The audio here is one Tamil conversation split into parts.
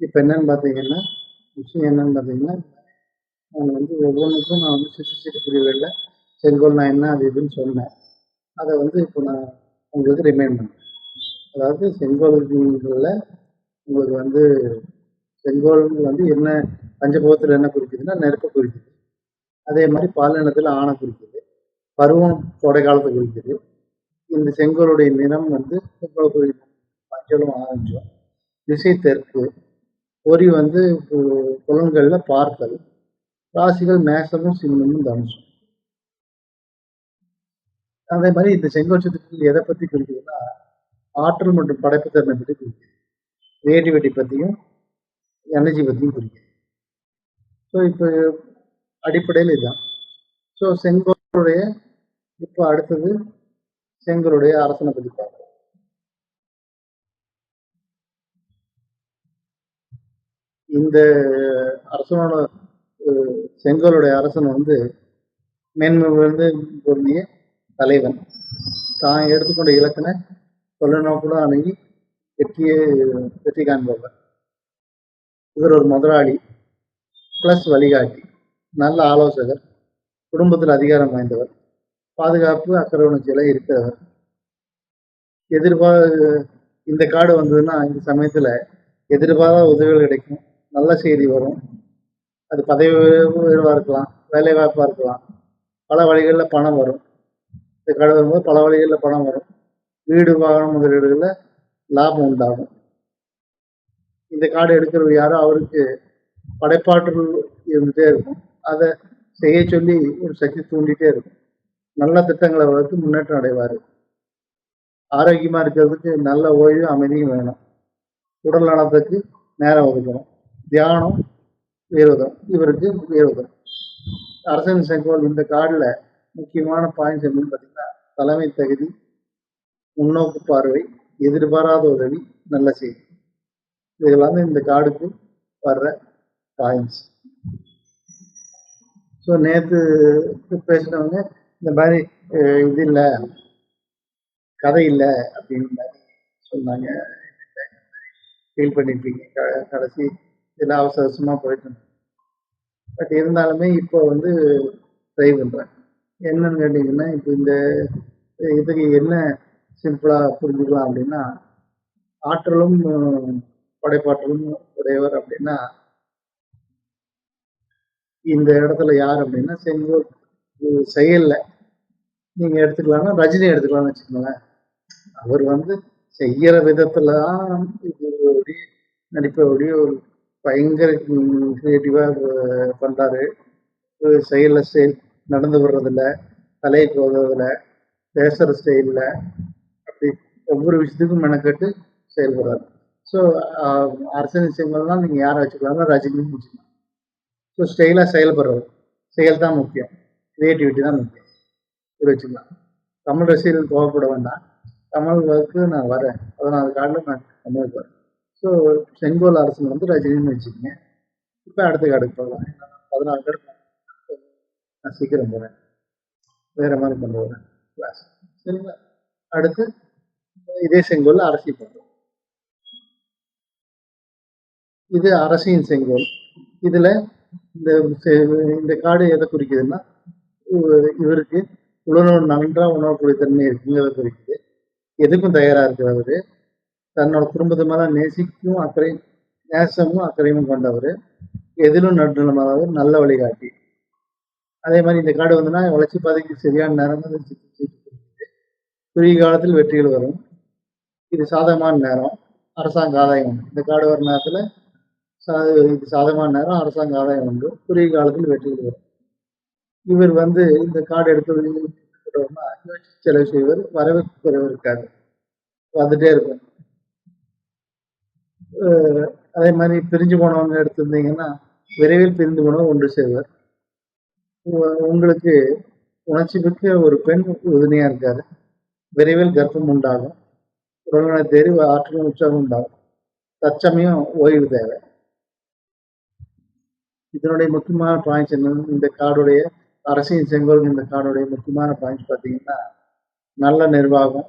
இப்போ என்னன்னு பார்த்தீங்கன்னா, விஷயம் என்னன்னு பார்த்தீங்கன்னா, நான் வந்து ஒவ்வொன்றுக்கும் நான் வந்து சிறு சிறு பிரிவுகள்ல செங்கோல்னா என்ன அது இதுன்னு சொன்னேன். அதை வந்து இப்போ நான் உங்களுக்கு ரிமைண்ட் பண்றேன். அதாவது செங்கோல்கள்ல உங்களுக்கு வந்து செங்கோல் வந்து என்ன பஞ்சபூதத்தில் என்ன குறிக்குதுன்னா நெருப்பை குறிக்குது. அதே மாதிரி பாலினத்தில் ஆணை குறிக்குது. பருவம் கோடை காலத்தை குறிக்குது. இந்த செங்கோலுடைய நிறம் வந்து செங்கோல் குறிக்கும் மஞ்சளும் ஆரஞ்சும். திசை தெற்கு. பொறி வந்து புலன்கள்ல பார்த்தல். ராசிகள் மேசமும் சிம்மமும் தனுசும். அதே மாதிரி இந்த செங்கோல் சித்திரத்தில் எதை பத்தி குறிக்குதுன்னா ஆற்றல் மற்றும் படைப்பு திறனை பற்றி குறிக்குது. கிரியேட்டிவிட்டி பத்தியும் எனர்ஜி பத்தியும் குறிக்குது. ஸோ இப்போ அடிப்படையில் இதுதான். ஸோ செங்கோலுடைய இப்போ அடுத்தது செங்கோலுடைய அரசனை பத்தி பார்க்கலாம். இந்த அரசனோட செங்கோலுடைய அரசன் வந்து மேன்மை வந்து பொருந்திய தலைவன். தான் எடுத்துக்கொண்ட இலக்கண தொலைநோக்குடன் அணுகி வெற்றி காண்பவர். இவர் ஒரு முதலாளி பிளஸ் வழிகாட்டி, நல்ல ஆலோசகர், குடும்பத்தில் அதிகாரம் வாய்ந்தவர், பாதுகாப்பு அக்கறை உணர்ச்சியில இருக்கிறவர். இந்த கார்டு வந்ததுன்னா இந்த சமயத்துல எதிர்பாராத உதவிகள் கிடைக்கும், நல்ல செய்தி வரும். அது பதவி உயர்வா இருக்கலாம், வேலை வாய்ப்பா இருக்கலாம், பல வழிகளில் பணம் வரும். இந்த கார்டு வரும்போது பல வழிகளில் பணம் வரும். வீடு வாகனம் முதலீடுகளில் லாபம் உண்டாகும். இந்த கார்டு எடுக்கிறவர் யாரோ அவருக்கு படைப்பாற்றல் இருந்துட்டே இருக்கும். அதை செய்ய சொல்லி ஒரு சக்தி தூண்டிட்டே இருக்கும். நல்ல திட்டங்களை வளர்த்து முன்னேற்றம் அடைவார். ஆரோக்கியமா இருக்கிறதுக்கு நல்ல ஓய்வு அமைதியும் வேணும். உடல் நலத்துக்கு நேரம் ஒதுக்கணும். தியானம் உயர்வதும் இவருக்கு உயர்வதும். அரசன் செங்கோல் இந்த கார்டில் முக்கியமான பாயிண்ட்ஸ் என்னன்னு பார்த்தீங்கன்னா தலைமை தகுதி, முன்னோக்கு பார்வை, எதிர்பாராத உதவி, நல்ல செய்தி. இதெல்லாம் இந்த கார்டுக்கு வர்ற பாயிண்ட்ஸ். ஸோ நேற்று பேசினவங்க இந்த மாதிரி இது இல்லை, கதை இல்லை அப்படின்னு மாதிரி சொன்னாங்க. ஃபீல் பண்ணியிருப்பீங்க. கடைசி இதெல்லாம் அவசர அவசரமாக போயிட்டு இருந்தேன். பட் இருந்தாலுமே இப்போ வந்து ட்ரை பண்ணுறேன். என்னன்னு கேட்டிங்கன்னா இப்போ இந்த இதுக்கு என்ன சிம்பிளாக புரிஞ்சுக்கலாம் அப்படின்னா ஆற்றலும் படைப்பாற்றலும் உடையவர் அப்படின்னா இந்த இடத்துல யார் அப்படின்னா செங்கோல் செயல்ல நீங்க எடுத்துக்கலாம்னா ரஜினி எடுத்துக்கலாம்னு வச்சுக்கோங்களேன். அவர் வந்து செய்யற விதத்துல தான் நடிப்பை ஒரு பயங்கர கிரியேட்டிவா பண்றாரு. செயல்ல நடந்து வர்றதில்ல, தலையை போடுறதில்ல, பேசுற ஸ்டைல்ல அப்படி ஒவ்வொரு விஷயத்துக்கும் மெனக்கட்டு செயல்படுறாரு. ஸோ அரசியல் விஷயங்கள்லாம் நீங்க யாரை வச்சுக்கலாம்னா ரஜினின்னு வச்சுக்கலாம். ஸோ ஸ்டைலாக செயல்படுறது, செயல் தான் முக்கியம், கிரியேட்டிவிட்டி தான் முக்கியம், இப்படி வச்சுக்கலாம். தமிழ் ரசிகர்கள் கோவப்பட வேண்டாம், தமிழுக்கு நான் வரேன், 14 கார்டில் நான் தமிழுக்கு வரேன். ஸோ செங்கோல் அரசன் வந்து ரஜினின்னு வச்சுக்கோங்க. இப்போ அடுத்த கார்டுக்கு போகலாம். 14 கார்டு நான் சீக்கிரம் போகிறேன், வேற மாதிரி கொண்டு வரேன் கிளாஸ். சரிங்களா? அடுத்து இதே செங்கோல் அரசியல் பண்ணுறோம். இது அரசியின் செங்கோல். இதுல இந்த காடு எதை குறிக்குதுன்னா இவருக்கு உணவு நன்றா உணவக்கூடிய தன்மை இருக்குங்கிறத குறிக்குது. எதுக்கும் தயாரா இருக்கிறவரு, தன்னோட குடும்பத்து மேல நேசிக்கும் நேசமும் அக்கறையும் கொண்டவர், எதிலும் நடுநிலமானவர், நல்ல வழிகாட்டி. அதே மாதிரி இந்த காடு வந்துன்னா வளர்ச்சி பாதைக்கு சரியான நேரம் குறுகிய காலத்தில் வெற்றிகள் வரும். இது சாதகமான நேரம், அரசாங்க ஆதாயம். இந்த காடு வர நேரத்துல இது சாதகமான நேரம், அரசாங்க ஆதாயம் உண்டு, குறுகிய காலத்தில் வெற்றிகள் வரும். இவர் வந்து இந்த கார்டு எடுத்து செலவு செய்வர், வரவு குறைவு இருக்காது, வந்துட்டே இருக்கும். அதே மாதிரி பிரிஞ்சு போனவங்க எடுத்திருந்தீங்கன்னா விரைவில் பிரிந்து போனவங்க ஒன்று செய்வர். உங்களுக்கு உணர்ச்சி மிக்க ஒரு பெண் உறுதுணையா இருக்காரு, விரைவில் கர்ப்பம் உண்டாகும், உடல்நல தேடி ஆற்றலும் உற்சாகம் உண்டாகும், தற்சமயம் ஓய்வு தேவை. இதனுடைய முக்கியமான பாயிண்ட்ஸ் என்னன்னு இந்த கார்டுடைய அரசியல் செங்கோல் இந்த கார்டுடைய முக்கியமான பாயிண்ட்ஸ் பார்த்தீங்கன்னா நல்ல நிர்வாகம்,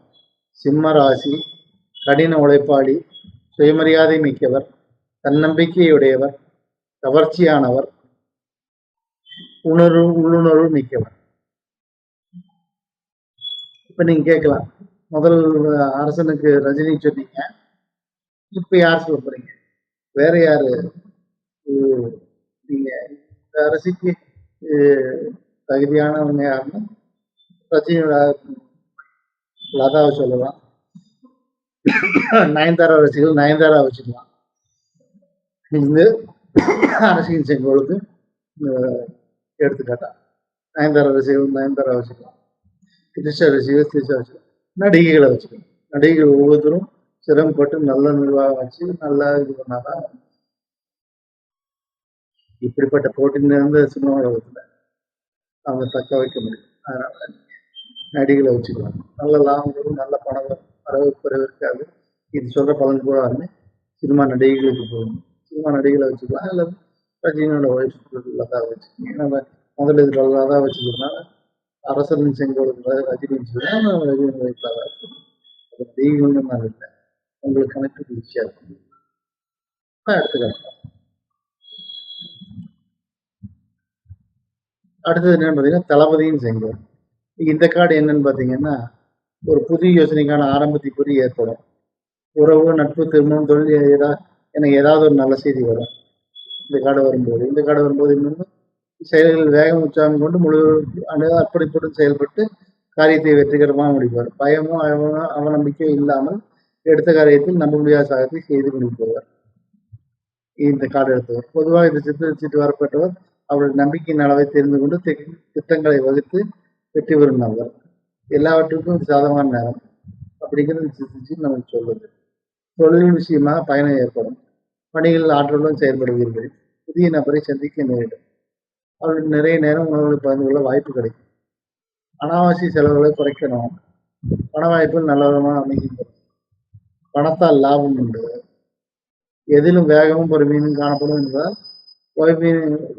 சிம்ம ராசி, கடின உழைப்பாளி, சுயமரியாதை மிக்கவர், தன்னம்பிக்கையுடையவர், கவர்ச்சியானவர், உள்ளுணர்வு மிக்கவர். இப்ப நீங்க கேட்கலாம், முதல் அரசனுக்கு ரஜினி சொன்னீங்க, இப்ப யார் சொல்ல போறீங்க? வேற யாரு? நீங்க இந்த அரசுக்கு தகுதியானவங்க யாருன்னா ரஜினியோட லதாவை சொல்லலாம். நயன்தாரா ரசிகர்கள் நயன்தாரா வச்சுக்கலாம். இந்த அரசியல் செங்கோலுக்கு எடுத்துக்காட்டா நயன்தாரா ரசிகர்கள் நயன்தாரா வச்சுக்கலாம். திரிஷா ரசிகர்கள் திரிஷா வச்சுக்கலாம். நடிகைகளை வச்சுக்கலாம். நடிகைகள் ஒவ்வொருத்தரும் சிரமப்பட்டு நல்ல நிர்வாகம் வச்சு நல்லா இது பண்ணாதான் இப்படிப்பட்ட போட்டி நிறைந்த சினிமா உலகத்துல அவங்க தக்க வைக்க முடியும். அதனால நடிகளை வச்சுக்கலாம். நல்ல லாபம் வரும், நல்ல பணம் வரவு குறைவு இருக்காது. இது சொல்ற பலன் பூராமே சினிமா நடிகைகளுக்கு போகும். சினிமா நடிகளை வச்சுக்கலாம். இல்லை ரஜினியோட ஒய்ஃப் லதா வச்சுக்கலாம். நம்ம முதல்ல இதில் லதா வச்சுக்கிறதுனால அரசரின் செங்கோலுக்கு ரஜினி வச்சுக்கலாம். ரஜினி ஒய்ஃப் லதா வச்சுக்கலாம். அது நடிகைகள்னு நான் இல்லை. உங்களுக்கு கணக்கு ஈஸியாக இருக்கும். எடுத்துக்கலாம். அடுத்தது என்னன்னு பார்த்தீங்கன்னா தளபதியின் செங்கோல். இந்த கார்டு என்னன்னு பார்த்தீங்கன்னா ஒரு புதிய யோசனைக்கான ஆரம்பத்தை குறி ஏற்படும். உறவு, நட்பு, திருமணம், தொழில் எனக்கு ஏதாவது ஒரு நல்ல செய்தி வரும் இந்த கார்டு வரும்போது. இந்த கார்டு வரும்போது இன்னொன்று செயல்களில் வேகம் உற்சாகம் கொண்டு முழு அர்ப்பணிப்புடன் செயல்பட்டு காரியத்தை வெற்றிகரமாக முடிப்பார். பயமும் அவநம்பிக்கையும் இல்லாமல் எடுத்த காரியத்தில் நம்ப முடியாத சாகத்தை செய்து முடிப்பவர் இந்த கார்டு எடுத்தவர். பொதுவாக இந்த சித்தரிச்சிட்டு வரப்பட்டவர் அவருடைய நம்பிக்கையின் அளவை தெரிந்து கொண்டு திட்டங்களை வகுத்து வெற்றி பெறும் நபர். எல்லாவற்றுக்கும் சாதகமான நேரம் அப்படிங்கிறது சித்திச்சு நமக்கு சொல்லுது. தொழில் விஷயமாக பயணம் ஏற்படும். பணிகளில் ஆற்றலுடன் செயல்படுவீர்கள். புதிய நபரை சந்திக்க நேரிடும். அவர்களுக்கு நிறைய நேரம் உணவுகளை பகிர்ந்து கொள்ள வாய்ப்பு கிடைக்கும். அனாவசிய செலவுகளை குறைக்கணும். பண வாய்ப்புகள் நல்ல விதமாக அமைகின்றது. பணத்தால் லாபம் உண்டு. எதிலும் வேகமும் பொறுமையும் காணப்படும் என்றால்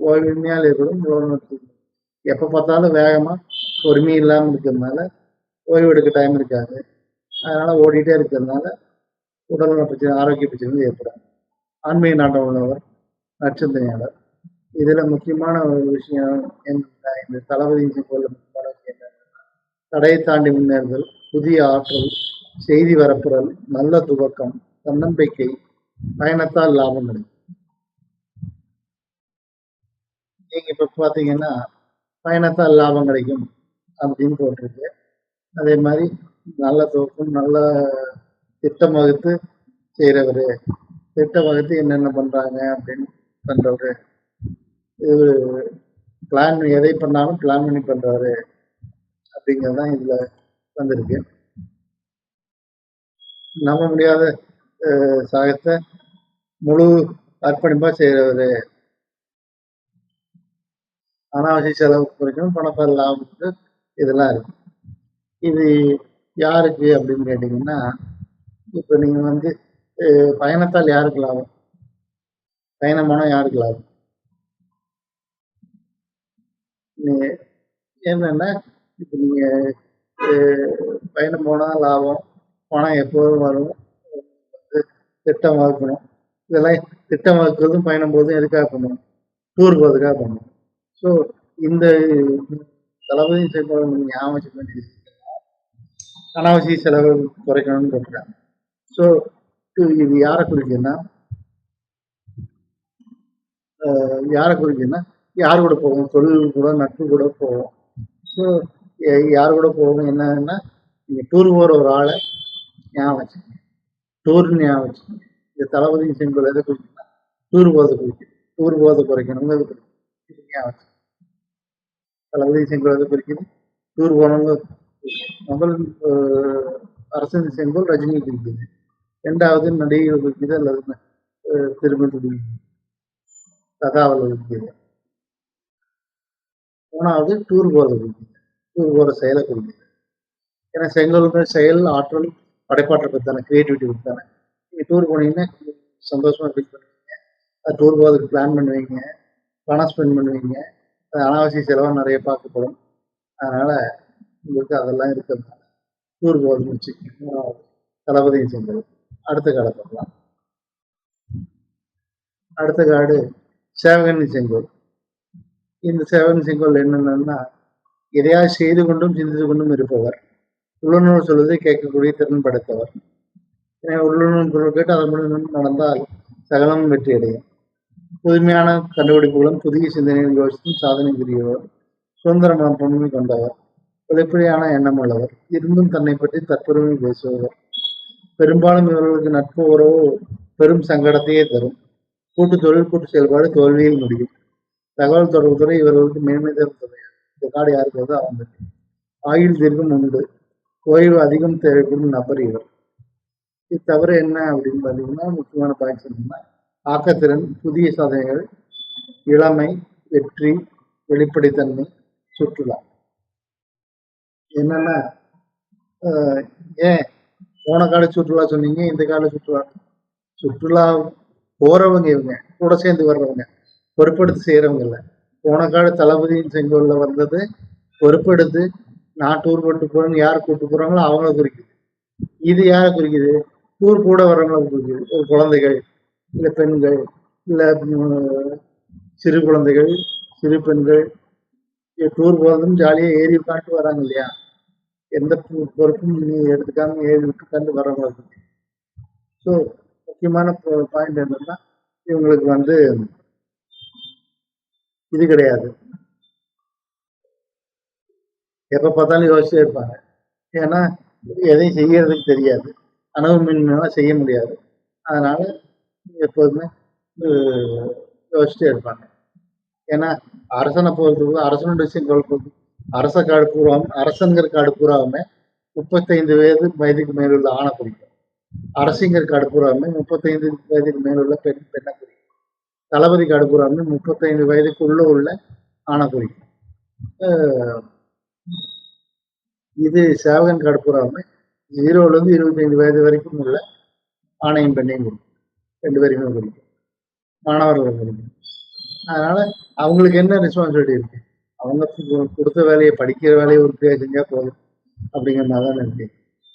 ஓய்வின்மையால் ஏற்படும் எப்போ பார்த்தாலும் வேகமா பொறுமை இல்லாமல் இருக்கிறதுனால ஓய்வு எடுக்க டைம் இருக்காது. அதனால ஓடிட்டே இருக்கிறதுனால உடல்நல பிரச்சனை, ஆரோக்கிய பிரச்சனைகள் ஏற்படும். ஆன்மீக நாட்டம் உள்ளவர், நற்சிந்தனையாளர். இதுல முக்கியமான ஒரு விஷயம் இந்த தளபதியின் போல முக்கியமான விஷயம் என்னன்னா தடையை தாண்டி முன்னேறுதல், புதிய ஆற்றல், செய்தி வரப்புறல், நல்ல துவக்கம், தன்னம்பிக்கை, பயணத்தால் லாபம் கிடைக்கும். நீங்க இப்ப பாத்தீங்கன்னா பயணத்தால் லாபம் கிடைக்கும் அப்படின்னு போட்டிருக்கு. அதே மாதிரி நல்ல துவக்கம், நல்ல திட்டம் வகுத்து செய்யறவரு, திட்டம் வகுத்து என்னென்ன பண்றாங்க அப்படின்னு பண்றவரு, இது பிளான் எதை பண்ணாலும் பிளான் பண்ணி பண்றாரு அப்படிங்கிறது தான் இதுல வந்திருக்கு. நம்ப முடியாத சாகத்தை முழு அர்ப்பணிப்பா செய்யறவரு, அனாவசிய செலவு குறைக்கணும், பணத்தால் லாபம், இதெல்லாம் இருக்கு. இது யாருக்கு அப்படின்னு கேட்டீங்கன்னா இப்ப நீங்க வந்து பயணத்தால் யாருக்கு லாபம்? பயணம் போனா யாருக்கு லாபம்? நீங்க என்னன்னா இப்ப நீங்க பயணம் போனா லாபம், பணம் எப்போதும் வரும், திட்டம் வகுக்கணும். இதெல்லாம் திட்டம் வகுக்கிறதும் பயணம் போதும் எதுக்காக பண்ணணும்? டூர் போகிறதுக்காக பண்ணணும். ஸோ இந்த தளபதி செயல்பாடு ஞாபகம் வச்சுக்க வேண்டியது அனாவசிய செலவு குறைக்கணும்னு போட்டுருக்காங்க. ஸோ இது யாரை குறிக்குன்னா யார் கூட போவோம்? தொழில் கூட, நட்பு கூட போவோம். ஸோ யார் கூட போவோம் என்னன்னா நீங்க டூர் போகிற ஒரு ஆளை ஞாபகம் வச்சுக்கோங்க. டூர்னு ஞாபகம் வச்சுக்கோங்க. இந்த தளபதி செங்கோல் எதை குறிக்குன்னா டூர் போகிறத குறிக்குது. டூர் போகிறத குறைக்கணுங்கிறது குறிக்குது. ஞாபகம் வச்சுக்கோங்க. தளபதி செங்கோல் எதை குறிக்குது? டூர் போனவங்க முதல் அரசன் செங்கோல் ரஜினி குறிக்குது. இரண்டாவது நடிகைகள் குறிக்குது அல்லது திருமதி தகாவல் குறிக்குது. மூணாவது டூர் போறது குறிக்குது. டூர் போற செயலை குறிக்குது. ஏன்னா செங்கோல் செயல், ஆற்றல், படைப்பாற்றல் பத்தானே, கிரியேட்டிவிட்டி பத்தானே. நீங்க டூர் போனீங்கன்னா சந்தோஷமா ஃபீல் பண்ணுவீங்க. டூர் போகிறதுக்கு பிளான் பண்ணுவீங்க, பணம் ஸ்பெண்ட் பண்ணுவீங்க. அனாவசிய செலவாக நிறைய பார்க்கப்படும். அதனால உங்களுக்கு அதெல்லாம் இருக்கிறதுனால டூர் போகிறது முடிச்சுக்கணும். தளபதியும் செங்கோல். அடுத்த காலம் பார்க்கலாம். அடுத்த காடு சேவகன் செங்கோல். இந்த சேவகன் செங்கோல் என்னென்னா, எதையாவது செய்து கொண்டும் சிந்தித்து கொண்டும் இருப்பவர். உள்ளுணர்வு சொல்வதை கேட்கக்கூடிய திறன் படைத்தவர். உள்ளுணர்வு பொருள் கேட்டு அதன் மூலம் நடந்தால் சகலமும் வெற்றி அடையும். புதுமையான கண்டுபிடிப்புகளும் புதிய சிந்தனைகள் யோசித்தும் சாதனை புரியவர். சுதந்திர மனப்பான்மை கொண்டவர். வெளிப்படையான எண்ணம் உள்ளவர். இருந்தும் தன்னை பற்றி தற்பெருமை பேசுபவர். பெரும்பாலும் இவர்களுக்கு நட்பு உறவு பெரும் சங்கடத்தையே தரும். கூட்டு தொழில் கூட்டு செயல்பாடு தோல்வியில் முடியும். தகவல் தொடர்பு துறை இவர்களுக்கு மேன்மை தரும் துறையாகும். இந்த காடு யாருக்கு வருதோ அவங்களுக்கு ஆயுள் தீர்க்கம் உண்டு. ஓய்வு அதிகம் தேவைப்படும் நபர் இவர். இது தவிர என்ன அப்படின்னு பார்த்தீங்கன்னா, முக்கியமான பாயிண்ட்ஸ் என்னன்னா, ஆக்கத்திறன், புதிய சாதனைகள், இளமை, வெற்றி, வெளிப்படைத்தன்மை, சுற்றுலா. என்னன்னா, ஏன் போன கால சுற்றுலா சொன்னீங்க, இந்த கால சுற்றுலா? சுற்றுலா போறவங்க இவங்க, கூட சேர்ந்து வர்றவங்க, பொறுப்பெடுத்து செய்யறவங்க இல்லை. போன கால தளபதியின் செங்கோல்ல வந்தது பொறுப்பெடுத்து நான் டூர் போட்டு போறேன்னு யார் கூப்பிட்டு போறாங்களோ அவங்கள குறிக்குது. இது யாரை குறிக்குது? டூர் கூட வர்றவங்கள குறிக்குது. ஒரு குழந்தைகள், இல்ல பெண்கள், இல்ல சிறு குழந்தைகள், சிறு பெண்கள் டூர் போறதும் ஜாலியா ஏறி உட்காந்து வராங்க இல்லையா? எந்த பொறுப்பும் நீ எடுத்துக்காம ஏறி உட்காந்து வர்றவங்க. ஸோ முக்கியமான பாயிண்ட் என்னன்னா, இவங்களுக்கு வந்து இது கிடையாது. எப்ப பார்த்தாலும் யோசிச்சே இருப்பாங்க. ஏன்னா எதையும் செய்யறதுக்கு தெரியாது. அனுபவமின்மையால செய்ய முடியாது. அதனால எப்போதுமே யோசிச்சுட்டே இருப்பாங்க. ஏன்னா அரசனை பொறுத்தவரை அரசனுடைய செங்கோல் அரச காடு பூராவும் அரசன்கிற காடு பூராவுமே 35 வயதுக்கு மேலுள்ள ஆணை குறிக்கும். அரசிங்கர் காடு பூராவுமே 35 வயதுக்கு மேலுள்ள பெண்ணை குறிக்கும். தளபதி காடு பூராவுமே 35 வயதுக்குள்ள உள்ள ஆணை குறிக்கும். இது சேவகன் காடு பூராவுமே 0லேருந்து 25 வயது வரைக்கும் உள்ள ஆணையும் பெண்ணையும் குறிக்கும். 2 பேருமே குறிக்கும். மாணவர்கள் குறிக்கும். அதனால அவங்களுக்கு என்ன ரெஸ்பான்சிபிலிட்டி இருக்கு? அவங்க கொடுத்த வேலையை படிக்கிற வேலையை உறுதியா செஞ்சா போதும் அப்படிங்கிற மாதிரி தான் இருக்கு.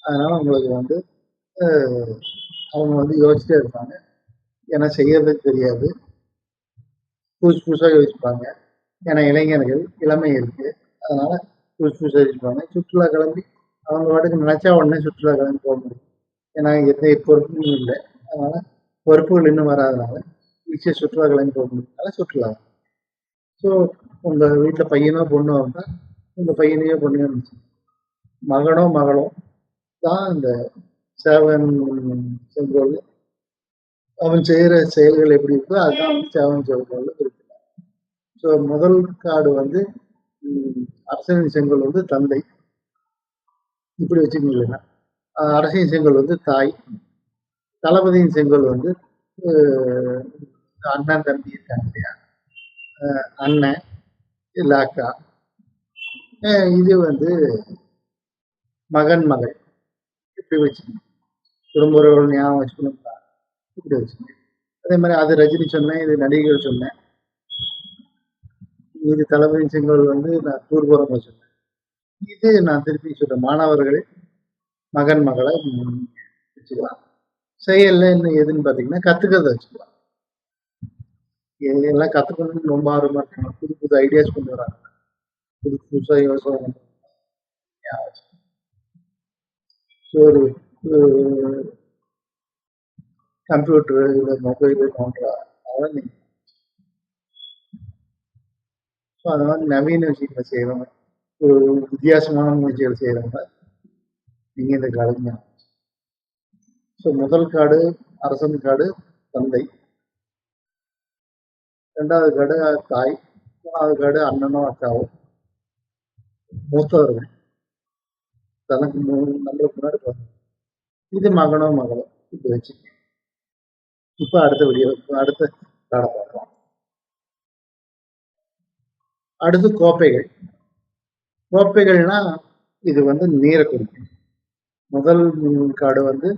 அதனால அவங்களுக்கு வந்து அவங்க வந்து யோசிச்சுட்டே இருப்பாங்க. ஏன்னா செய்யறதுக்கு தெரியாது. புதுசாக யோசிப்பாங்க. ஏன்னா இளைஞர்கள் இளமை இருக்கு. அதனால புதுசாக யோசிப்பாங்க. சுற்றுலா கிளம்பி அவங்க பாட்டுக்கு நினைச்சா உடனே சுற்றுலா கிளம்பி போக முடியும். ஏன்னா எந்த பொறுப்பும் இல்லை. அதனால பொறுப்புகள் இன்னும் வராதனால ஈஸியாக சுற்றுலா கிளம்பி போக முடியும். சுற்றுலா. ஸோ உங்க வீட்டில் பையனோ பொண்ணோ இருந்தால் உங்க பையனையோ பொண்ணையோ மகனோ மகளோ தான் இந்த சேவகன் செங்கோல். அவன் செய்கிற செயல்கள் எப்படி இருக்கோ அதுதான் வந்து சேவகன் செங்கோல் குறிப்பிட்டார். ஸோ முதல் கார்டு வந்து அரசனின் செங்கோல் வந்து தந்தை. இப்படி வச்சுக்கீங்களா? அரசின் செங்கோல் வந்து தாய். தளபதியின் செங்கோல் வந்து அண்ணன் தம்பி இருக்காங்க இல்லையா? அண்ணன் இல்ல அக்கா. இது வந்து மகன் மகள். இப்படி வச்சுக்கணும். குடும்ப உறவுகள் ஞாபகம் வச்சுக்கணும்னா இப்படி வச்சுக்கணும். அதே மாதிரி அது ரஜினி சொன்னேன், இது நடிகர்கள் சொன்னேன். இது தளபதி செங்கோல் வந்து நான் டூர் போறவங்க சொன்னேன். இது நான் திருப்பி சொல்றேன், மாணவர்களே மகன் மகளை வச்சுக்கலாம். செயல்ல என்ன எதுன்னு பார்த்தீங்கன்னா கத்துக்கிறத வச்சுக்கலாம். எல்லாம் கத்துக்கணும்னு ரொம்ப ஆர்வமா இருக்காங்க. புது புது ஐடியாஸ் கொண்டு வராங்க. புதுசா யோசனை ஒரு கம்ப்யூட்டர் இல்லை மொபைலு போன்ற அதெல்லாம் அந்த மாதிரி நவீன விஷயங்களை செய்யறவங்க, ஒரு வித்தியாசமான முயற்சிகள் செய்யறவங்க நீங்க இந்த காடுங்க. ஸோ முதல் காடு அரசன் காடு தந்தை, 2வது காடு தாய், 3வது காடு அண்ணனோ அக்காவோ, மூத்தவர்கள் தனக்கு நம்மளுக்கு முன்னாடி பார்த்து இது மகனோ மகளோ இப்படி வச்சுக்க. இப்ப அடுத்த அடுத்த காடை பார்க்கலாம். அடுத்து கோப்பைகள். கோப்பைகள்னா இது வந்து நீரை குறிக்கும். முதல் காடு வந்து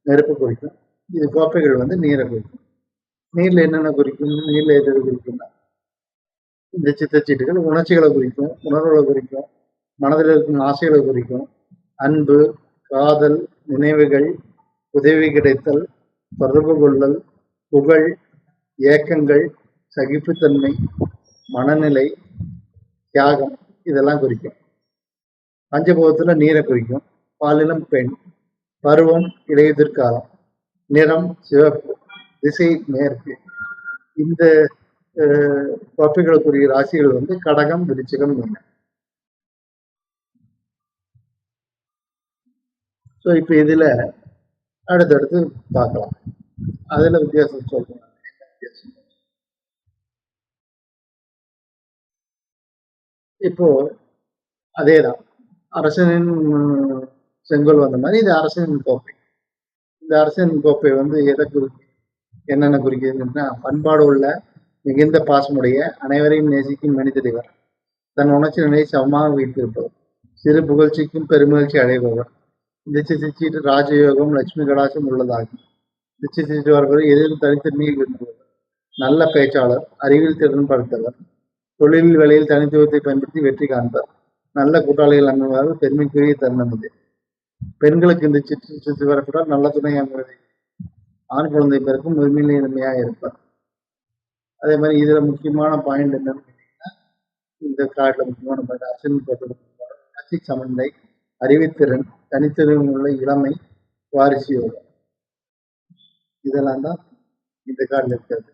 நெருப்பு குறிக்கும். இது கோப்பைகள் வந்து நீரை குறிக்கும். நீர்ல என்னென்ன குறிக்கும்? நீர்ல எது குறிக்கும்னா இந்த சித்தச்சீட்டுகள் உணர்ச்சிகளை குறிக்கும், உணர்வுகளை குறிக்கும், மனதில் இருக்கும் ஆசைகளை குறிக்கும், அன்பு, காதல், நினைவுகள், உதவி கிடைத்தல், தொடர்பு கொள்ளல், புகழ், ஏக்கங்கள், சகிப்புத்தன்மை, மனநிலை, தியாகம் இதெல்லாம் குறிக்கும். பஞ்சபூதத்துல நீரை குறிக்கும். பாலினம் பெண், பருவம் இலையுதிர்காலம், நிறம் சிவப்பு, திசை மேற்கு. இந்த தொப்பிகளுக்குரிய ராசிகள் வந்து கடகம், விருச்சிகம், மீனம். ஸோ இப்போ இதுல அடுத்தடுத்து பார்க்கலாம். அதுல வித்தியாசம் சொல்றேன். இப்போ அதேதான் அரசனின் செங்கோல் வந்த மாதிரி இது அரசனின் கோப்பை. இந்த அரசனின் கோப்பை வந்து எதை என்னென்ன குறிக்கிறதுன்னா, பண்பாடு உள்ள மிகுந்த பாசமுடைய அனைவரையும் நேசிக்கும் மனிதர். தன் உணர்ச்சி நிலையை சமமாக வைத்திருப்பவர், சிறு புகழ்ச்சிக்கும் பெருமகிழ்ச்சி அடைபவர், திச்சை திச்சிட்டு ராஜயோகம் லட்சுமி கடாசம் உள்ளதாகும். திச்சை திச்சு வரவர் எதிரும் தனித்தன்மையை விரும்புவர், நல்ல பேச்சாளர், அறிவில் திறன் படுத்தவர், தொழில் வேலையில் தனித்துவத்தை பயன்படுத்தி வெற்றி காண்பர், நல்ல கூட்டாளிகள் அணுகுவார்கள், பெருமைக்குரிய தருணம் இது. பெண்களுக்கு இந்த சிற்று வரப்பட்டால் நல்ல துணை அமைவதை, ஆண் குழந்தை பிறக்கும் உரிமையிலே இனிமையாக இருப்பார். அதே மாதிரி இதுல முக்கியமான பாயிண்ட் என்னன்னு கேட்டீங்கன்னா, இந்த கார்டுல முக்கியமான பாயிண்ட் அரசியல் ஆட்சி சமநிலை, அறிவுத்திறன், தனித்திறன் உள்ள இளமை, வாரிசு யோகம். இதெல்லாம் தான் இந்த கார்டில் இருக்கிறது.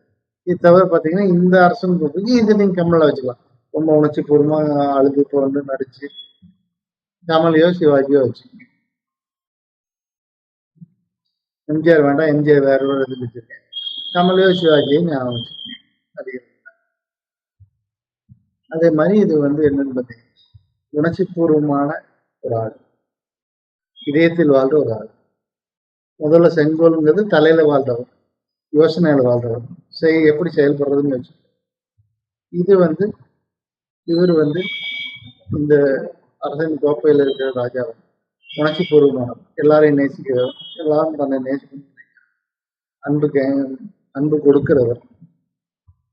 இது தவிர பார்த்தீங்கன்னா, இந்த அரசன் கோப்பைக்கு இதை நீங்க கமலா வச்சுக்கலாம். ரொம்ப உணர்ச்சி பூர்வமா அழுது புரண்டு நடிச்சு கமலையோ சிவாஜியோ வச்சுக்கோங்க. எம்ஜிஆர் வேண்டாம், எம்ஜிஆர் வேற ஒரு இது வச்சிருக்கேன். கமலையோ சிவாஜியோ ஞாபகம் வச்சுக்கோங்க. அதே மாதிரி இது வந்து என்னன்னு பார்த்தீங்கன்னா, உணர்ச்சி பூர்வமான ஒரு ஆள், இதயத்தில் வாழ்ற ஒரு ஆள். முதல்ல செங்கோல்ங்கிறது தலையில வாழ்றவர், யோசனையில வாழ்றவர், எப்படி செயல்படுறதுன்னு வச்சு. இது வந்து இவர் வந்து இந்த அரசன் கோப்பையில் இருக்கிற ராஜா உணர்ச்சி பூர்வமானவர், எல்லாரையும் நேசிக்கிறவர், எல்லாரும் தன்னை நேசிக்கணும், அன்பு கொடுக்கிறவர்,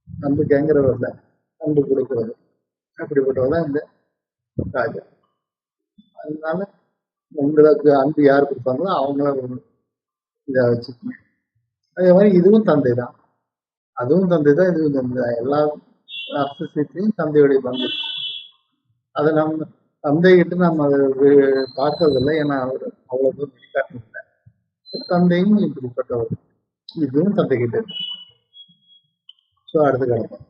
அன்பு கேங்கிறவர்ல அன்பு கொடுக்கிறவர், அப்படிப்பட்டவர் தான் இந்த ராஜா. அதனால உங்களுக்கு அன்பு யார் கொடுப்பாங்களோ அவங்கள இதை வச்சுக்கோங்க. அதே மாதிரி இதுவும் தந்தை தான், அதுவும் தந்தை தான், இதுவும் தந்தை தான். எல்லா அரசியலையும் தந்தையுடைய பங்கு. அதை நம்ம தந்தைகிட்ட நம்ம அதை பார்க்கறதில்லை, ஏன்னா அவர் அவ்வளவு தூரம் வெளிக்காட்டில்லை. தந்தையும் இப்படிப்பட்டவர், இதுவும் தந்தைகிட்ட இருக்கு. ஸோ அடுத்து கிடக்கும்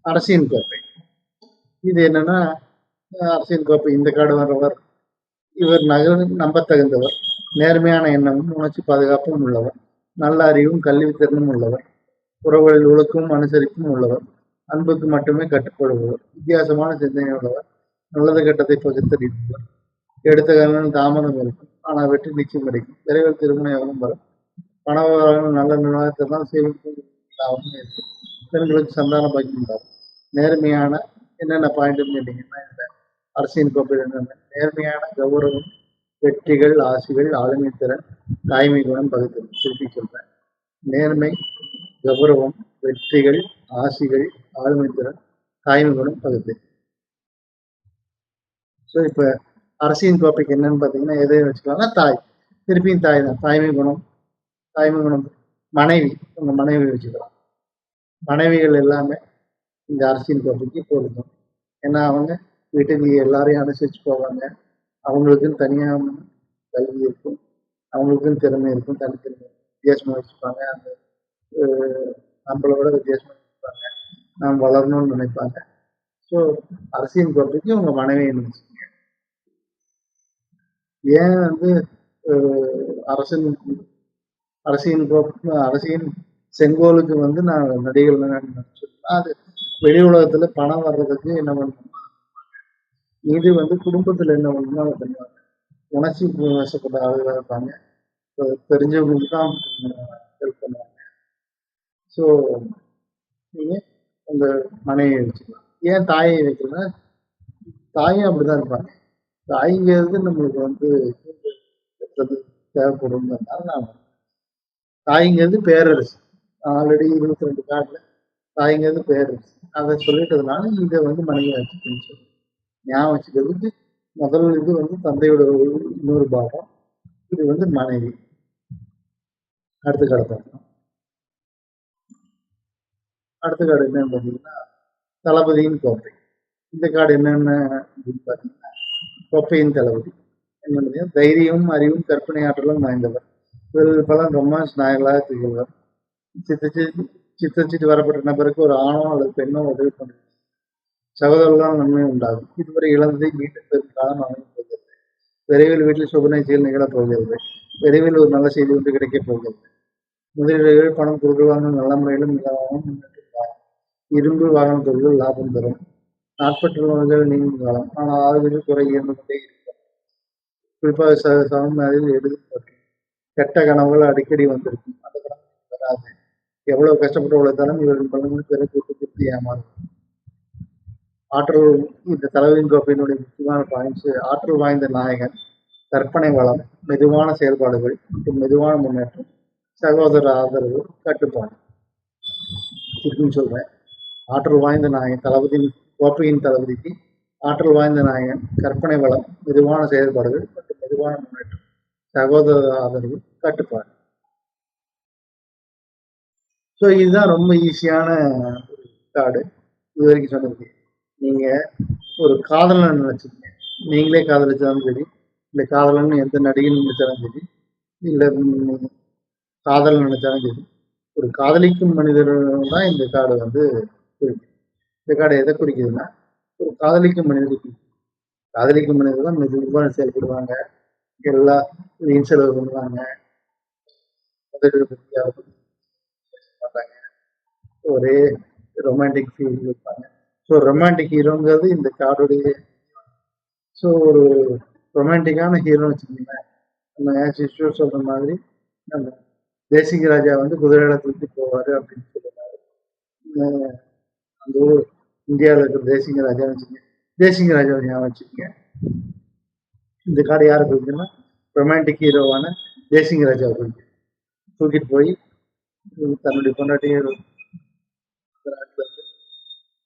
அரசியல் கோப்பை. இது என்னன்னா, அரசியல் கோப்பை இந்த கார்டு வர்றவர் இவர் நம்பத்தகுந்தவர், நேர்மையான எண்ணமும் உணர்ச்சி பாதுகாப்பும் உள்ளவர், நல்ல அறிவும் கல்வி திறனும் உள்ளவர், உறவுகளில் ஒழுக்கமும் அனுசரிப்பும் உள்ளவர், அன்புக்கு மட்டுமே கட்டுப்படுபவர், வித்தியாசமான சிந்தனை உள்ளவர், நல்லது கெட்டதை பகுத்தறிப்பவர், எடுத்த காரணம் தாமதம் இருக்கும் ஆனால் வெற்றி நிச்சயம் கிடைக்கும், விரைவில் திருமண யோகம் வரும், பண விவகாரங்கள் நல்ல நிர்வாகத்தில்தான் சேமிப்பு லாபமும் இருக்கும், பெண்களுக்கு சந்தான பாக்கியம் உண்டாகும். நேர்மையான என்னென்ன பாயிண்ட்னு கேட்டீங்கன்னா, இந்த அரசியல் கோப்பை என்னென்ன நேர்மையான கௌரவம், வெற்றிகள், ஆசைகள், ஆளுமை திறன், தாய்மை குணம் பகுத்தல். திருப்பி சொல்றேன், நேர்மை, கௌரவம், வெற்றிகள், ஆசைகள், ஆளுமை திறன், தாய்மை குணம் பகுத்தல். ஸோ இப்போ அரசியல் கோப்பைக்கு என்னன்னு பார்த்தீங்கன்னா, எதையும் வச்சுக்கலாம்னா தாய், திருப்பியும் தாய் தான். தாய்மை குணம், மனைவி, உங்க மனைவி வச்சுக்கலாம். மனைவிகள் எல்லாமே இந்த அரசியல் கோப்பைக்கு பொருந்தும். ஏன்னா அவங்க வீட்டுக்கு எல்லாரையும் அனுசரிச்சு போவாங்க, அவங்களுக்குன்னு தனியாக கல்வி இருக்கும், அவங்களுக்குன்னு திறமை இருக்கும், தனித்திறமை வித்தியாசமாக வச்சுப்பாங்க, அந்த நம்மளோட வித்தியாசமாக வச்சுப்பாங்க, நாம் வளரணும்னு நினைப்பாங்க. ஸோ அரசியல் கோப்பைக்கு உங்க மனைவியை நினைச்சுங்க. ஏன் வந்து அரசியல் செங்கோலுக்கு வந்து நான் நடிகர்கள் நினைச்சிருக்கேன். அது வெளி உலகத்துல பணம் வர்றதுக்கு என்ன பண்ணணும், இது வந்து குடும்பத்துல என்ன பண்ணணும் அதை பண்ணுவாங்க. உணர்ச்சி வசப்பட்ட ஆளுகளாக இருப்பாங்க, தெரிஞ்சவங்களுக்கு தான் ஹெல்ப் பண்ணுவாங்க. ஸோ நீங்க உங்க மனைவியை வச்சுக்கலாம். ஏன் தாயை வைக்கலன்னா, தாயும் அப்படிதான் இருப்பாங்க. தாய்ங்கிறது நம்மளுக்கு வந்து தேவைப்படுறதுனால நான் தாய்ங்கிறது பேரரசு. ஆல்ரெடி 22 கார்டுல தாய்ங்கிறது பேரரசு. அதை சொல்லிட்டதுனால இதை வந்து மனைவி வச்சுக்கணும்னு சொல்லி ஞாபகம் வச்சுக்கிறதுக்கு முதல் இது வந்து தந்தையோட இன்னொரு பாகம், இது வந்து மனைவி. அடுத்த கார்டு பார்க்கலாம். அடுத்த கார்டு என்னன்னு பார்த்தீங்கன்னா, தளபதியின் கோப்பை. இந்த கார்டு என்னென்ன அப்படின்னு பார்த்தீங்கன்னா, கோப்பையின் தளபதி என்னன்னு தைரியமும் அறிவும் கற்பனை ஆற்றலும் வாய்ந்தவர். இவர்கள் பலர் ரொமான்ஸ் நாயகர்களாக திகழ்வர். சித்தச்சி சித்தரிச்சிட்டு வரப்பட்ட நபருக்கு ஒரு ஆணோ அல்லது பெண்ணோ உதவி பண்ணும் சகோதரர்களால் நன்மை உண்டாகும். இதுவரை இழந்ததை மீண்டும் பெறும் காலம் அமையப் போகிறது. விரைவில் வீட்டில் சுப நிகழ்ச்சிகள் நிகழப் போகிறது. விரைவில் ஒரு நல்ல செய்தி ஒன்று கிடைக்கப் போகிறது. முதலீடுகள் பணம் கொடுக்கலாமல் நல்ல முறையிலும் இல்லாமல் முன்னேற்றம். இரும்பு வாகன தொழில்கள் லாபம் தரும். நாட்பற்ற நோய்கள் நீங்கும் காலம். ஆனால் ஆரோக்கியம் குறை இயந்து கொண்டே இருக்கும். குறிப்பாக சமநிலையில் எதிர்பார்க்கும் கெட்ட கனவுகள் அடிக்கடி வந்திருக்கும். அந்த கனவு வராது. எவ்வளவு கஷ்டப்பட்டு உழைத்தாலும் இவர்கள் பலன்கள் பிற கூட்டு ஏமாறும். ஆற்றல் இந்த தலைவரின் கோப்பையினுடைய முக்கியமான பாயிண்ட்ஸ் ஆற்றல் வாய்ந்த நாயகன், கற்பனை வளம், மெதுவான செயல்பாடுகள் மற்றும் மெதுவான முன்னேற்றம், சகோதர ஆதரவு, கட்டுப்பாடு. திருப்பின்னு சொல்றேன். ஆற்றல் வாய்ந்த நாயகன் தளபதியின் கோப்பையின் தளபதிக்கு ஆற்றல் வாய்ந்த நாயகன், கற்பனை வளம், மெதுவான செயல்பாடுகள் மற்றும் மெதுவான முன்னேற்றம், சகோதர ஆதரவு, கட்டுப்பாடு. ஸோ இதுதான் ரொம்ப ஈஸியான ஒரு கார்டு இது வரைக்கும் சொன்னது. நீங்க ஒரு காதலன் நினைச்சுக்கங்க. நீங்களே காதலிச்சாலும் சரி, இல்லை காதலன் எந்த நடிகன் நினைச்சாலும் சரி, இல்லை காதல் நினைச்சாலும் சரி, ஒரு காதலிக்கும் மனிதர் தான் இந்த கார்டு வந்து குறிக்கும். இந்த கார்டு எதை குறிக்குதுன்னா, ஒரு காதலிக்கும் மனிதருக்கு காதலிக்கும் மனிதர் தான் மெதுவாக செயல்படுவாங்க. எல்லா வீண் செலவு பண்ணுவாங்க. முதலீடு பற்றி அதை பற்றி பேச மாட்டாங்க. ஒரே ரொமான்டிக் ஃபீல் இருப்பாங்க. ஸோ ரொமான்டிக் ஹீரோங்கிறது இந்த கார்டுடைய. ஸோ ஒரு ரொமான்டிக்கான ஹீரோன்னு வச்சுக்கோங்களேன். நம்ம ஆஸ் சொல்ற மாதிரி நம்ம தேசிங்க ராஜா வந்து குதிரையில தூக்கி போவாரு அப்படின்னு சொல்லுவாரு. அந்த ஊர் இந்தியாவில் இருக்கிற தேசிங்க ராஜான்னு வச்சுக்கோங்க. தேசிங்க ராஜாவை ஞாபகம் வச்சுக்கோங்க. இந்த கார்டு யாரை குறிக்குன்னா, ரொமான்டிக் ஹீரோவான தேசிங்க ராஜாவை குறிக்கும். தூக்கிட்டு போய் தன்னுடைய பொண்டாட்டியை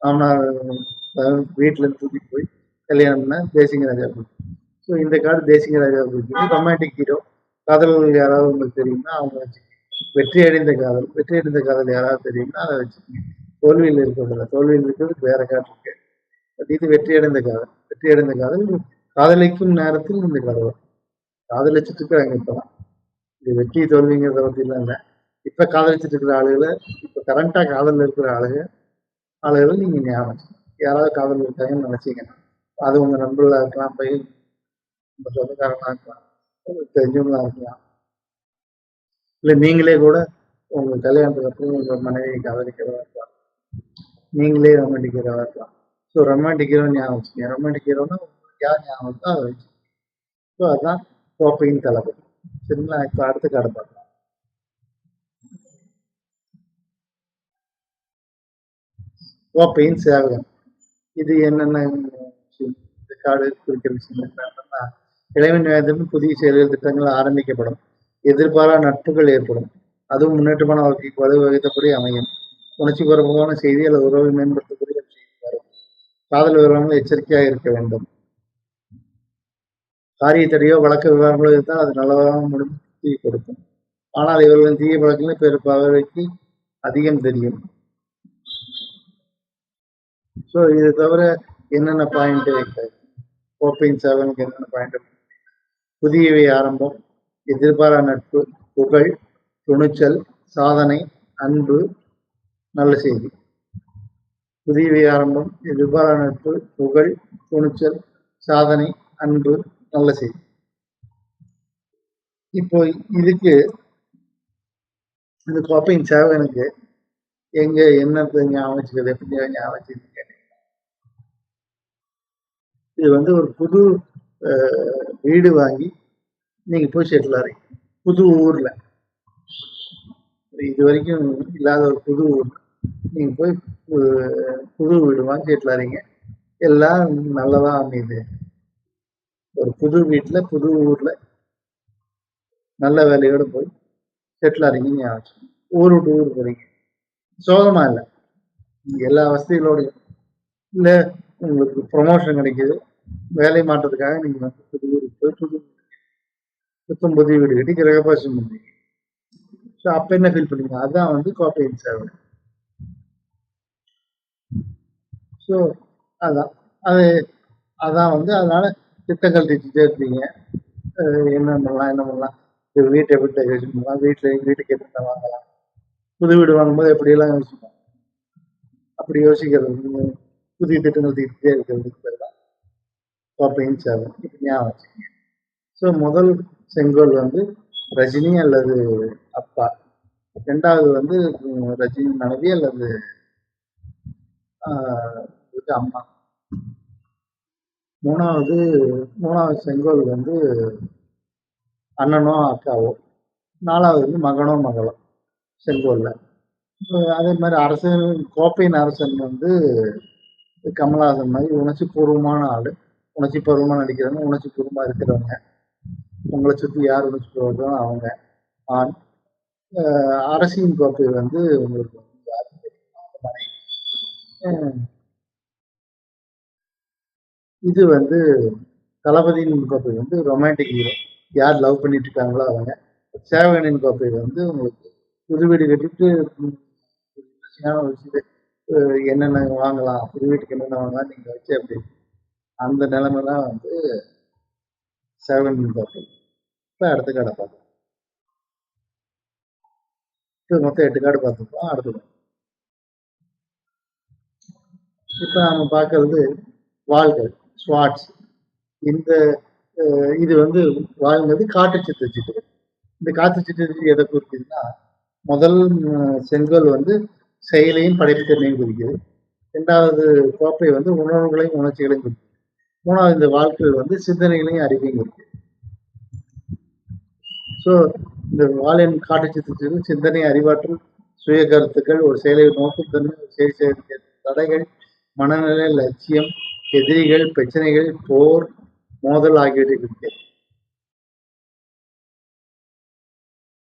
மாமனார் வீட்டுல இருந்து தூக்கிட்டு போய் கல்யாணம் பண்ண தேசிங்க ராஜா குறிக்கும். ஸோ இந்த கார்டு தேசிங்க ராஜா குறிக்கும். ரொமான்டிக் ஹீரோ காதல்கள் யாராவது உங்களுக்கு தெரியும்னா அவங்க வச்சுக்கோங்க. வெற்றி அடைந்த காதல் யாராவது தெரியும்னா அதை வச்சுக்கோங்க. தோல்வியில் இருக்கிறதில்ல, தோல்வியில் இருக்கிறதுக்கு வேற கார்டு இருக்கு. பட் இது வெற்றி அடைந்த காதல் காதலிக்கும் நேரத்தில் இந்த காதல் காதலிச்சுட்டு இருக்கிறாங்க. இப்பதான் இது வெற்றி தோல்விங்கிறத பற்றிலாம் இல்லை. இப்ப காதலிச்சுட்டு இருக்கிற ஆளுகளை, இப்ப கரண்டா காதலில் இருக்கிற ஆளுகளை நீங்க ஞாபகம் யாராவது காதல் இருக்காங்கன்னு நினைச்சீங்கன்னா, அது உங்க நண்பர்களா இருக்கலாம், பையன் உங்க சொந்தக்காரங்களா இருக்கலாம், உங்களுக்கு தெரிஞ்சவங்களா இருக்கலாம், இல்ல நீங்களே கூட உங்க கல்யாணத்துக்கு அப்புறம் உங்க மனைவியை காதலிக்கிறதா இருக்கலாம், நீங்களே ரொமான்டிக்கிறதா இருக்கலாம். ஸோ ரொமான்டிக் ஹீரோ ஞாபகம் வச்சுக்கோங்க. ரொமான்டிக் ஹீரோனா உங்களுக்கு யார் ஞாபகம் இருக்கோ அதை வச்சு. ஸோ அதுதான் கோப்பையின் தளபதி. சரிங்களா? இப்போ அடுத்த கார்டை பார்க்கலாம். கோப்பையின் சேவகன். இது என்னென்ன இந்த கார்டு குறிக்கிற விஷயம் என்னன்னா, இளைஞன் வயதிலும் புதிய செயல்கள் திட்டங்கள் ஆரம்பிக்கப்படும். எதிர்பாரா நட்புகள் ஏற்படும். அதுவும் முன்னேற்றமான வாழ்க்கைக்கு வழிவகுத்தபடி அமையும். உணர்ச்சி பூர்வமான செய்தி அல்லது உறவை மேம்படுத்தக்கூடிய செய்தி வரும். காதல் விவரங்கள் எச்சரிக்கையாக இருக்க வேண்டும். காரிய தடையோ வழக்க விவகாரங்களோ இருந்தால் அது நல்லதாக முடிந்து தீ கொடுக்கும். ஆனால் இவர்களின் தீய பழக்கங்கள் பிற பதவிக்கு அதிகம் தெரியும். ஸோ இது தவிர என்னென்ன பாயிண்ட் கோப்பையின் சேவனுக்கு என்னென்ன பாயிண்ட்? புதியவை ஆரம்பம், எதிர்பாரா நட்பு, புகழ், துணிச்சல், சாதனை, அன்பு, நல்ல செய்தி. புதியவை ஆரம்பம், எதிர்பாரா நட்பு, புகழ், துணிச்சல், சாதனை, அன்பு, நல்ல செய்தி. இப்போ இதுக்கு இந்த கோப்பையின் சேவகனுக்கு எங்க என்னத்தை ஞாபகம் வச்சுக்கிறது, எப்படி ஞாபகம் வச்சுக்கிறது கேட்டீங்கன்னா, இது வந்து ஒரு புது வீடு வாங்கி நீங்க போய் செட்டில் ஆறீங்க புது ஊர்ல. இது வரைக்கும் இல்லாத ஒரு புது ஊர் நீங்க போய் புது வீடு வாங்கி செட்டில் ஆறீங்க. எல்லாம் நல்லதா அமையுது. ஒரு புது வீட்டுல புது ஊர்ல நல்ல வேலையோட போய் செட்டில் ஆறீங்கன்னு ஞாபகம். ஊர் விட்டு ஊர் போறீங்க. சோகமா இல்லை, எல்லா வசதிகளோடையும். இல்ல உங்களுக்கு ப்ரொமோஷன் கிடைக்குது, வேலை மாற்றத்துக்காக நீங்க வந்து புது ஊருக்கு போய் புது வீடு கட்டி கிரகபாசம் பண்றீங்க. ஸோ அப்ப என்ன ஃபீல் பண்ணீங்க? அதான் வந்து கோப்பையின் சேவல். ஸோ அதான். அது அதான் வந்து அதனால திட்டங்கள் தீட்டிட்டே இருப்பீங்க. என்ன பண்ணலாம், என்ன பண்ணலாம்? வீட்ட எப்படி டெக்கரேஷன் பண்ணலாம்? வீட்டுக்கு என்னென்ன வாங்கலாம்? புது வீடு வாங்கும்போது எப்படியெல்லாம் யோசிப்போம். அப்படி யோசிக்கிறது வந்து புதிய திட்டங்கள் தீட்டிட்டே இருக்கிறதுக்கு பேர் தான் கோப்பையின் சேவல். இப்ப ஞாபகம் வச்சுக்கங்க. ஸோ முதல் செங்கோல் வந்து ரஜினி அல்லது அப்பா. 2வது வந்து ரஜினி மனைவி அல்லது ஆ இது அம்மா. 3வது 3வது செங்கோல் வந்து அண்ணனோ, அக்காவோ. 4வது வந்து மகனோ, மகளோ செங்கோல்ல. அதே மாரி அரசன் கோப்பையின் அரசன் வந்து கமலஹாசன் மாரி உணர்ச்சிப்பூர்வமான ஆளு. உணர்ச்சிபூர்வமா நடிக்கிறவங்க, உணர்ச்சிபூர்வமா இருக்கிறவங்க. உங்கள சுத்தி யார் உணர்ச்சிபூர்வமோ அவங்க ஆண். அரசியின் கோப்பை வந்து உங்களுக்கு வந்து யாருன்னு தெரியுமா? உங்க மனைவி. அ இது வந்து தளபதியின் கோப்பை வந்து ரொமான்டிக் ஹீரோ. யார் லவ் பண்ணிட்டு இருக்காங்களோ அவங்க. சேவகனின் கோப்பை வந்து உங்களுக்கு புது வீடு கட்டிட்டு இன்ட்ரெஸ்டிங்கான ஒரு விஷயத்த என்னென்ன வாங்கலாம்? புது வீட்டுக்கு என்னென்ன வாங்கலாம்? நீங்க வச்சு அப்படி அந்த நிலைமை தான் வந்து சேவகனின் கோப்பை. இப்ப அடுத்த கார்ட பார்ப்போம். இப்ப மொத்தம் 8 கார்டு பார்த்துருக்கோம். அடுத்தது. இப்ப நாம பார்க்கறது வாள்கள், ஸ்வாட்ஸ். இந்த இது வந்து வாள்ங்கிறது காட்டு சித்தரிச்சுட்டு. இந்த காட்டு சித்தரிச்சு எத குறிக்குதுன்னா, முதல் செங்கோல் வந்து செயலையும் படைப்புத்திறனையும் குறிக்குது. 2வது கோப்பை வந்து உணர்வுகளையும், உணர்ச்சிகளையும் குறிக்குது. 3வது இந்த வாள்கள் வந்து சிந்தனைகளையும், அறிவையும் குறிக்குது. ஸோ இந்த வாளின் காட்டு சித்தரிச்சது சிந்தனை, அறிவாற்றல், சுய கருத்துக்கள், ஒரு செயலை நோக்கும் தன்மை, ஒரு செயல் செய்ய தடைகள், மனநிலை, லட்சியம், எதிரிகள், பிரச்சனைகள், போர், மோதல் ஆகியவற்றை குறிக்கிறது.